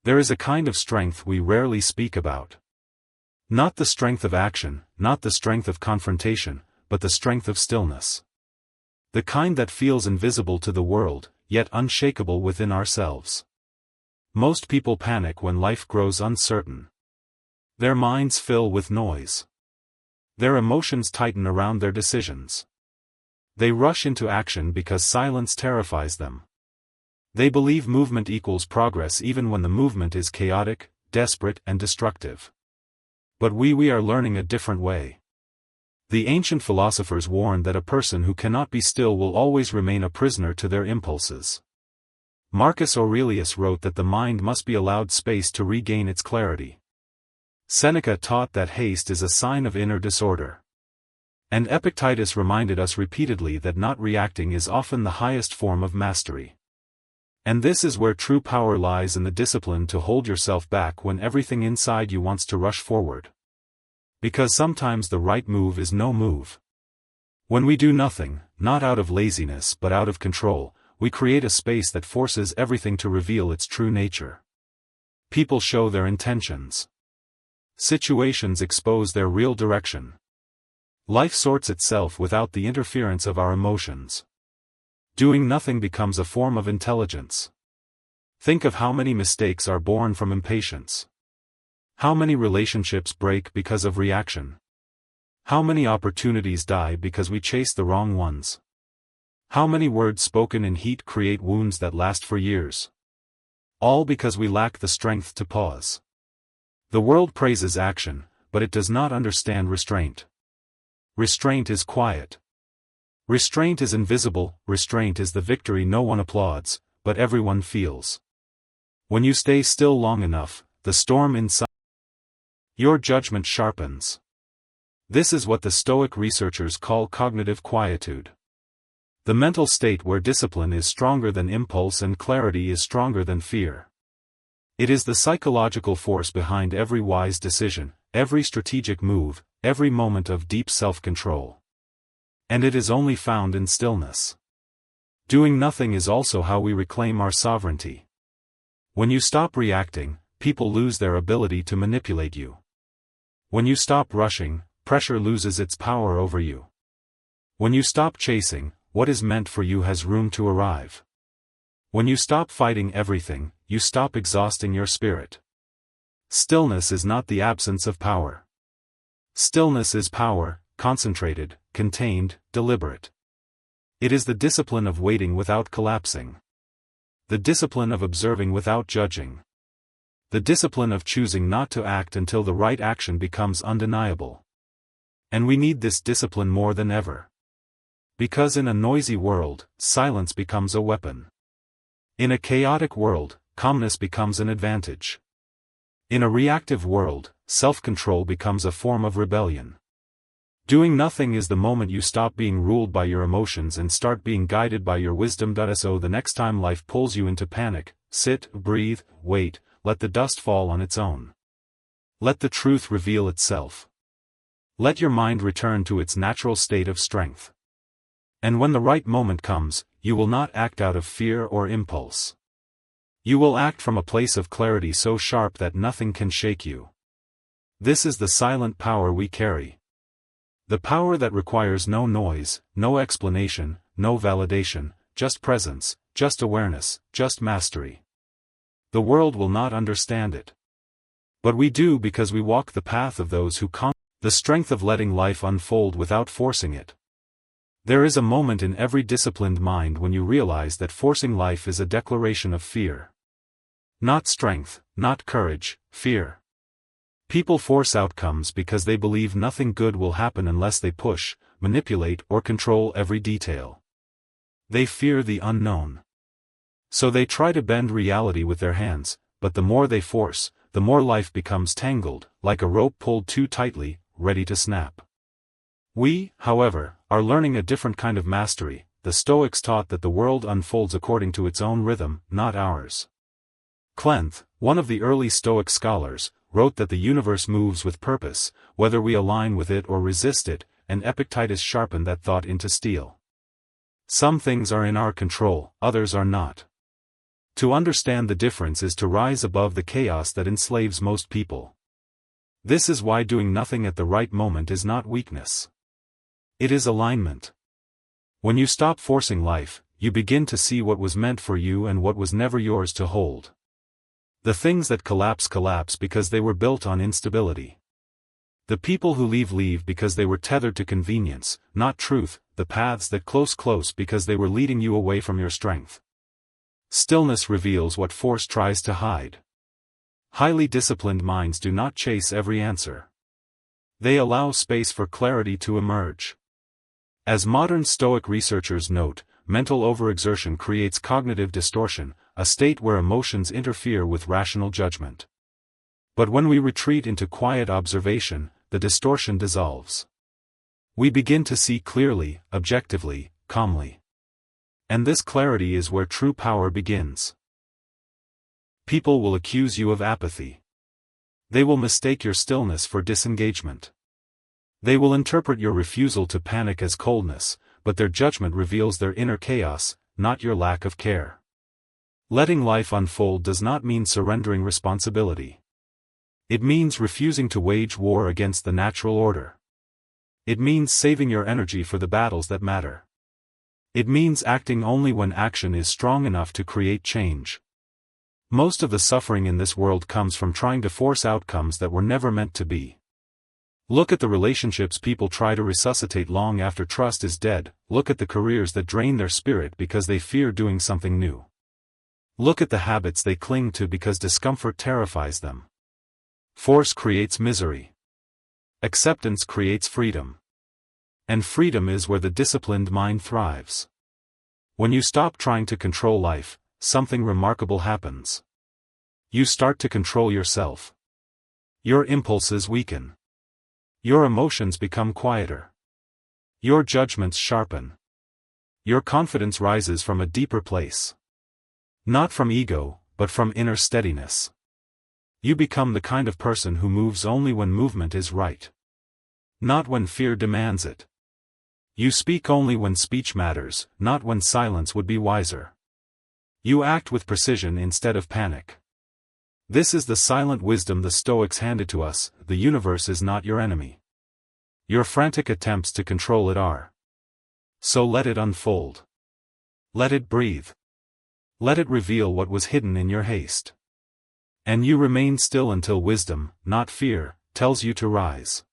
There is a kind of strength we rarely speak about. Not the strength of action, not the strength of confrontation, but the strength of stillness. The kind that feels invisible to the world, yet unshakable within ourselves. Most people panic when life grows uncertain. Their minds fill with noise. Their emotions tighten around their decisions. They rush into action because silence terrifies them. They believe movement equals progress even when the movement is chaotic, desperate, and destructive. But we are learning a different way. The ancient philosophers warned that a person who cannot be still will always remain a prisoner to their impulses. Marcus Aurelius wrote that the mind must be allowed space to regain its clarity. Seneca taught that haste is a sign of inner disorder. And Epictetus reminded us repeatedly that not reacting is often the highest form of mastery. And this is where true power lies, in the discipline to hold yourself back when everything inside you wants to rush forward. Because sometimes the right move is no move. When we do nothing, not out of laziness but out of control, we create a space that forces everything to reveal its true nature. People show their intentions. Situations expose their real direction. Life sorts itself without the interference of our emotions. Doing nothing becomes a form of intelligence. Think of how many mistakes are born from impatience. How many relationships break because of reaction. How many opportunities die because we chase the wrong ones. How many words spoken in heat create wounds that last for years. All because we lack the strength to pause. The world praises action, but it does not understand restraint. Restraint is quiet. Restraint is invisible. Restraint is the victory no one applauds, but everyone feels. When you stay still long enough, the storm inside your judgment sharpens. This is what the Stoic researchers call cognitive quietude. The mental state where discipline is stronger than impulse and clarity is stronger than fear. It is the psychological force behind every wise decision, every strategic move, every moment of deep self-control. And it is only found in stillness. Doing nothing is also how we reclaim our sovereignty. When you stop reacting, people lose their ability to manipulate you. When you stop rushing, pressure loses its power over you. When you stop chasing, what is meant for you has room to arrive. When you stop fighting everything, you stop exhausting your spirit. Stillness is not the absence of power. Stillness is power, concentrated, contained, deliberate. It is the discipline of waiting without collapsing. The discipline of observing without judging. The discipline of choosing not to act until the right action becomes undeniable. And we need this discipline more than ever. Because in a noisy world, silence becomes a weapon. In a chaotic world, calmness becomes an advantage. In a reactive world, self-control becomes a form of rebellion. Doing nothing is the moment you stop being ruled by your emotions and start being guided by your wisdom. So the next time life pulls you into panic, sit, breathe, wait, let the dust fall on its own. Let the truth reveal itself. Let your mind return to its natural state of strength. And when the right moment comes, you will not act out of fear or impulse. You will act from a place of clarity so sharp that nothing can shake you. This is the silent power we carry. The power that requires no noise, no explanation, no validation, just presence, just awareness, just mastery. The world will not understand it. But we do, because we walk the path of those who the strength of letting life unfold without forcing it. There is a moment in every disciplined mind when you realize that forcing life is a declaration of fear. Not strength, not courage, fear. People force outcomes because they believe nothing good will happen unless they push, manipulate, or control every detail. They fear the unknown. So they try to bend reality with their hands, but the more they force, the more life becomes tangled, like a rope pulled too tightly, ready to snap. We, however, are learning a different kind of mastery. The Stoics taught that the world unfolds according to its own rhythm, not ours. Clenth, one of the early Stoic scholars, wrote that the universe moves with purpose, whether we align with it or resist it, and Epictetus sharpened that thought into steel. Some things are in our control, others are not. To understand the difference is to rise above the chaos that enslaves most people. This is why doing nothing at the right moment is not weakness. It is alignment. When you stop forcing life, you begin to see what was meant for you and what was never yours to hold. The things that collapse because they were built on instability. The people who leave because they were tethered to convenience, not truth. The paths that close because they were leading you away from your strength. Stillness reveals what force tries to hide. Highly disciplined minds do not chase every answer. They allow space for clarity to emerge. As modern Stoic researchers note, mental overexertion creates cognitive distortion, a state where emotions interfere with rational judgment. But when we retreat into quiet observation, the distortion dissolves. We begin to see clearly, objectively, calmly. And this clarity is where true power begins. People will accuse you of apathy. They will mistake your stillness for disengagement. They will interpret your refusal to panic as coldness, but their judgment reveals their inner chaos, not your lack of care. Letting life unfold does not mean surrendering responsibility. It means refusing to wage war against the natural order. It means saving your energy for the battles that matter. It means acting only when action is strong enough to create change. Most of the suffering in this world comes from trying to force outcomes that were never meant to be. Look at the relationships people try to resuscitate long after trust is dead. Look at the careers that drain their spirit because they fear doing something new. Look at the habits they cling to because discomfort terrifies them. Force creates misery. Acceptance creates freedom. And freedom is where the disciplined mind thrives. When you stop trying to control life, something remarkable happens. You start to control yourself. Your impulses weaken. Your emotions become quieter. Your judgments sharpen. Your confidence rises from a deeper place. Not from ego, but from inner steadiness. You become the kind of person who moves only when movement is right. Not when fear demands it. You speak only when speech matters, not when silence would be wiser. You act with precision instead of panic. This is the silent wisdom the Stoics handed to us. The universe is not your enemy. Your frantic attempts to control it are. So let it unfold. Let it breathe. Let it reveal what was hidden in your haste. And you remain still until wisdom, not fear, tells you to rise.